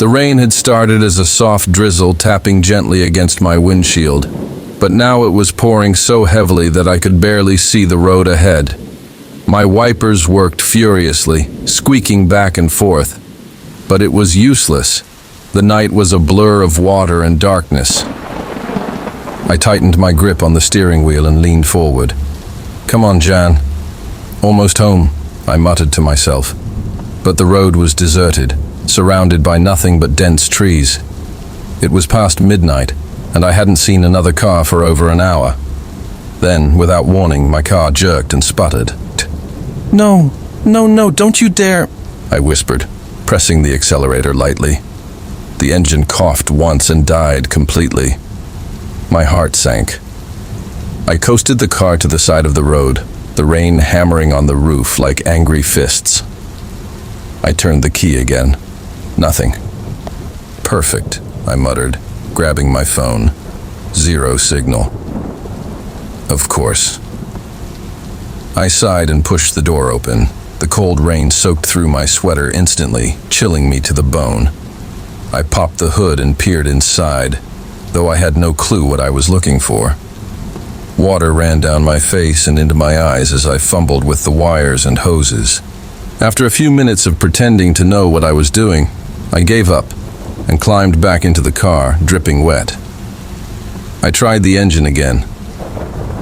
The rain had started as a soft drizzle tapping gently against my windshield, but now it was pouring so heavily that I could barely see the road ahead. My wipers worked furiously, squeaking back and forth, but it was useless. The night was a blur of water and darkness. I tightened my grip on the steering wheel and leaned forward. "Come on, Jan. Almost home," I muttered to myself. But the road was deserted, surrounded by nothing but dense trees. It was past midnight, and I hadn't seen another car for over an hour. Then, without warning, my car jerked and sputtered. "No, no, don't you dare," I whispered, pressing the accelerator lightly. The engine coughed once and died completely. My heart sank. I coasted the car to the side of the road, the rain hammering on the roof like angry fists. I turned the key again. Nothing. "Perfect," I muttered, grabbing my phone. Zero signal. Of course. I sighed and pushed the door open. The cold rain soaked through my sweater instantly, chilling me to the bone. I popped the hood and peered inside, though I had no clue what I was looking for. Water ran down my face and into my eyes as I fumbled with the wires and hoses. After a few minutes of pretending to know what I was doing, I gave up and climbed back into the car, dripping wet. I tried the engine again.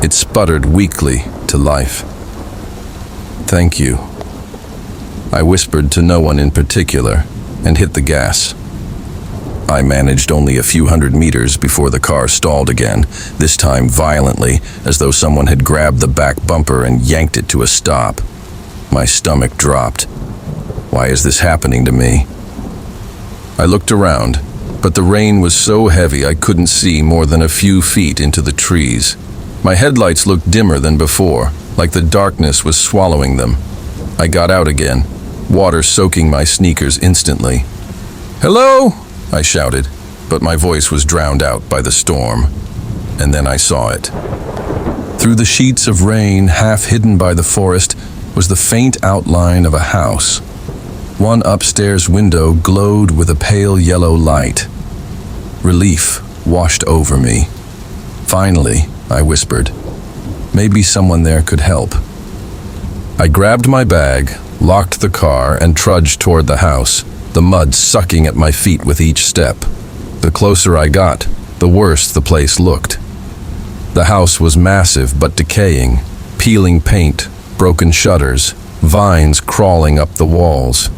It sputtered weakly to life. "Thank you," I whispered to no one in particular and hit the gas. I managed only a few hundred meters before the car stalled again, this time violently, as though someone had grabbed the back bumper and yanked it to a stop. My stomach dropped. Why is this happening to me? I looked around, but the rain was so heavy I couldn't see more than a few feet into the trees. My headlights looked dimmer than before, like the darkness was swallowing them. I got out again, water soaking my sneakers instantly. "Hello?" I shouted, but my voice was drowned out by the storm. And then I saw it. Through the sheets of rain, half hidden by the forest, was the faint outline of a house. One upstairs window glowed with a pale yellow light. Relief washed over me. "Finally," I whispered. "Maybe someone there could help." I grabbed my bag, locked the car, and trudged toward the house, the mud sucking at my feet with each step. The closer I got, the worse the place looked. The house was massive but decaying, peeling paint, broken shutters, vines crawling up the walls.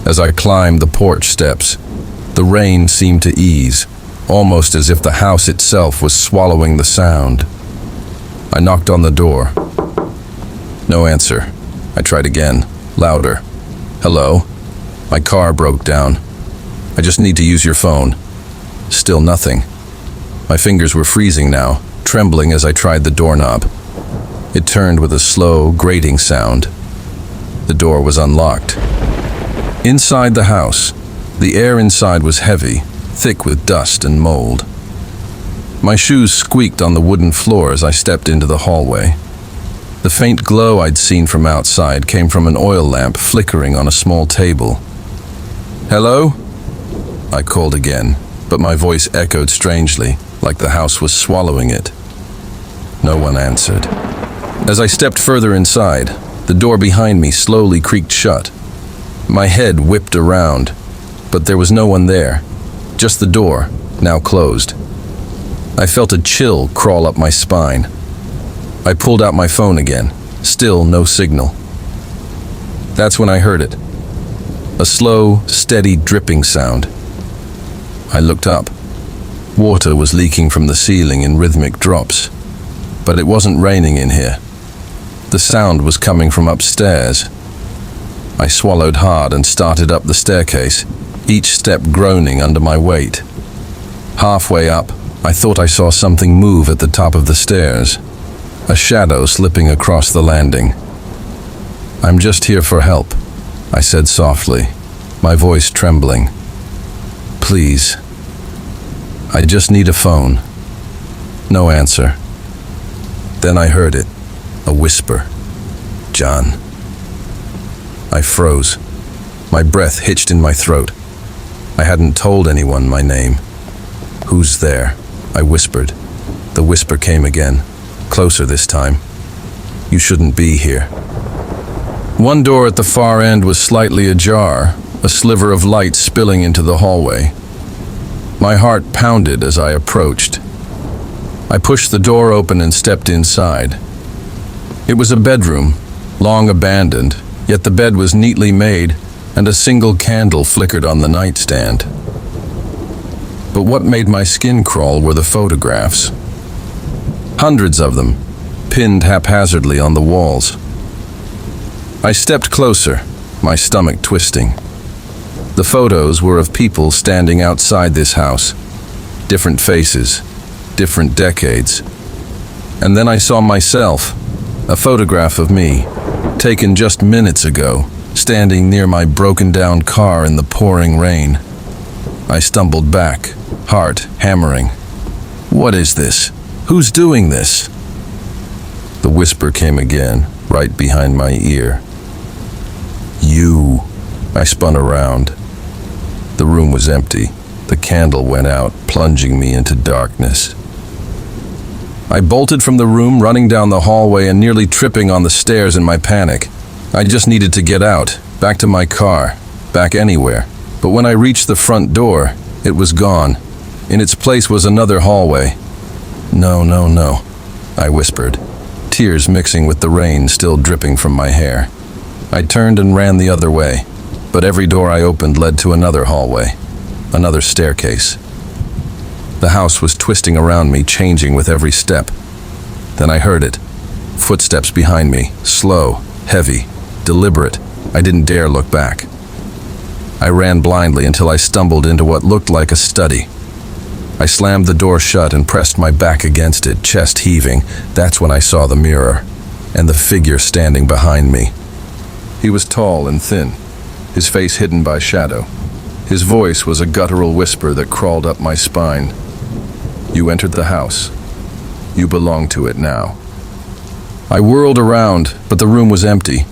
As I climbed the porch steps, the rain seemed to ease, almost as if the house itself was swallowing the sound. I knocked on the door. No answer. I tried again, louder. "Hello? My car broke down. I just need to use your phone." Still nothing. My fingers were freezing now, trembling as I tried the doorknob. It turned with a slow, grating sound. The door was unlocked. Inside the house, the air inside was heavy, thick with dust and mold. My shoes squeaked on the wooden floor as I stepped into the hallway. The faint glow I'd seen from outside came from an oil lamp flickering on a small table. "Hello?" I called again, but my voice echoed strangely, like the house was swallowing it. No one answered. As I stepped further inside, the door behind me slowly creaked shut. My head whipped around, but there was no one there, just the door, now closed. I felt a chill crawl up my spine. I pulled out my phone again, still no signal. That's when I heard it. A slow, steady dripping sound. I looked up. Water was leaking from the ceiling in rhythmic drops, but it wasn't raining in here. The sound was coming from upstairs. I swallowed hard and started up the staircase, each step groaning under my weight. Halfway up, I thought I saw something move at the top of the stairs, a shadow slipping across the landing. "I'm just here for help," I said softly, my voice trembling. "Please. I just need a phone." No answer. Then I heard it, a whisper. "John." I froze. My breath hitched in my throat. I hadn't told anyone my name. "Who's there?" I whispered. The whisper came again, closer this time. "You shouldn't be here." One door at the far end was slightly ajar, a sliver of light spilling into the hallway. My heart pounded as I approached. I pushed the door open and stepped inside. It was a bedroom, long abandoned, yet the bed was neatly made and a single candle flickered on the nightstand. But what made my skin crawl were the photographs. Hundreds of them, pinned haphazardly on the walls. I stepped closer, my stomach twisting. The photos were of people standing outside this house. Different faces, different decades. And then I saw myself, a photograph of me, taken just minutes ago, standing near my broken-down car in the pouring rain. I stumbled back, heart hammering. What is this? Who's doing this? The whisper came again, right behind my ear. You. I spun around. The room was empty. The candle went out, plunging me into darkness. I bolted from the room, running down the hallway and nearly tripping on the stairs in my panic. I just needed to get out, back to my car, back anywhere. But when I reached the front door, it was gone. In its place was another hallway. No, no, no, I whispered, tears mixing with the rain still dripping from my hair. I turned and ran the other way, but every door I opened led to another hallway, another staircase. The house was twisting around me, changing with every step. Then I heard it. Footsteps behind me, slow, heavy, deliberate. I didn't dare look back. I ran blindly until I stumbled into what looked like a study. I slammed the door shut and pressed my back against it, chest heaving. That's when I saw the mirror and the figure standing behind me. He was tall and thin, his face hidden by shadow. His voice was a guttural whisper that crawled up my spine. You entered the house. You belong to it now. I whirled around, but the room was empty.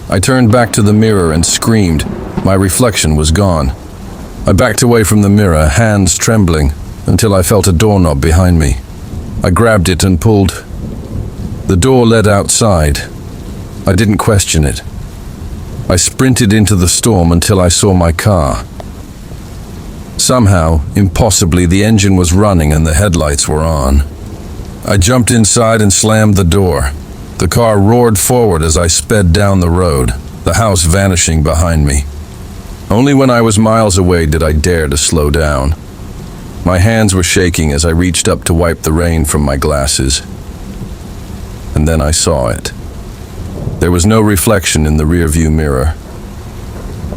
I turned back to the mirror and screamed. My reflection was gone. I backed away from the mirror, hands trembling, until I felt a doorknob behind me. I grabbed it and pulled. The door led outside. I didn't question it. I sprinted into the storm until I saw my car. Somehow, impossibly, the engine was running and the headlights were on. I jumped inside and slammed the door. The car roared forward as I sped down the road, the house vanishing behind me. Only when I was miles away did I dare to slow down. My hands were shaking as I reached up to wipe the rain from my glasses. And then I saw it. There was no reflection in the rearview mirror,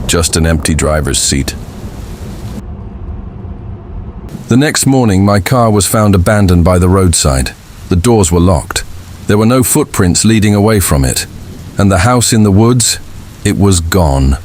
just an empty driver's seat. The next morning, my car was found abandoned by the roadside. The doors were locked. There were no footprints leading away from it. And the house in the woods, it was gone.